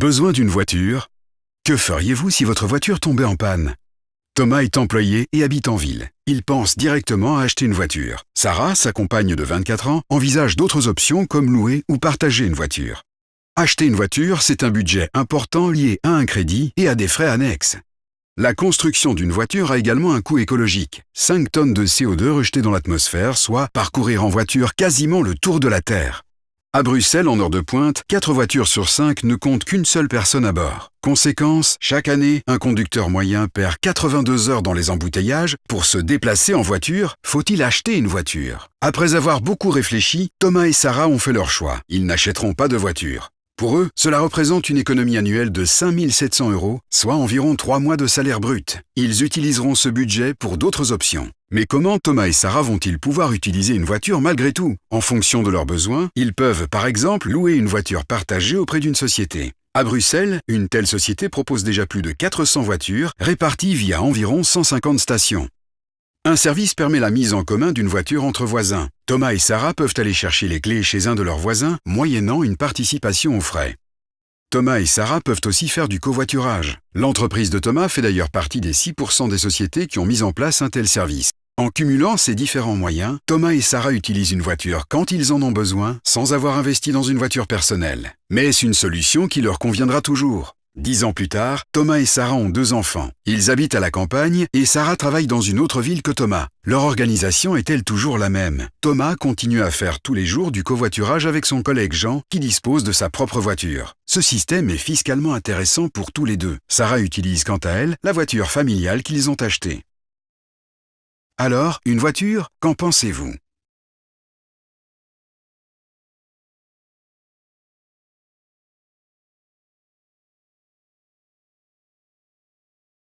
Besoin d'une voiture? Que feriez-vous si votre voiture tombait en panne? Thomas est employé et habite en ville. Il pense directement à acheter une voiture. Sarah, sa compagne de 24 ans, envisage d'autres options comme louer ou partager une voiture. Acheter une voiture, c'est un budget important lié à un crédit et à des frais annexes. La construction d'une voiture a également un coût écologique. 5 tonnes de CO2 rejetées dans l'atmosphère, soit parcourir en voiture quasiment le tour de la Terre. À Bruxelles, en heure de pointe, 4 voitures sur 5 ne comptent qu'une seule personne à bord. Conséquence, chaque année, un conducteur moyen perd 82 heures dans les embouteillages. Pour se déplacer en voiture, faut-il acheter une voiture? Après avoir beaucoup réfléchi, Thomas et Sarah ont fait leur choix. Ils n'achèteront pas de voiture. Pour eux, cela représente une économie annuelle de 5 700 €, soit environ 3 mois de salaire brut. Ils utiliseront ce budget pour d'autres options. Mais comment Thomas et Sarah vont-ils pouvoir utiliser une voiture malgré tout? En fonction de leurs besoins, ils peuvent par exemple louer une voiture partagée auprès d'une société. À Bruxelles, une telle société propose déjà plus de 400 voitures réparties via environ 150 stations. Un service permet la mise en commun d'une voiture entre voisins. Thomas et Sarah peuvent aller chercher les clés chez un de leurs voisins, moyennant une participation aux frais. Thomas et Sarah peuvent aussi faire du covoiturage. L'entreprise de Thomas fait d'ailleurs partie des 6% des sociétés qui ont mis en place un tel service. En cumulant ces différents moyens, Thomas et Sarah utilisent une voiture quand ils en ont besoin, sans avoir investi dans une voiture personnelle. Mais est-ce une solution qui leur conviendra toujours? 10 ans plus tard, Thomas et Sarah ont 2 enfants. Ils habitent à la campagne et Sarah travaille dans une autre ville que Thomas. Leur organisation est-elle toujours la même? Thomas continue à faire tous les jours du covoiturage avec son collègue Jean, qui dispose de sa propre voiture. Ce système est fiscalement intéressant pour tous les deux. Sarah utilise quant à elle la voiture familiale qu'ils ont achetée. Alors, une voiture, qu'en pensez-vous?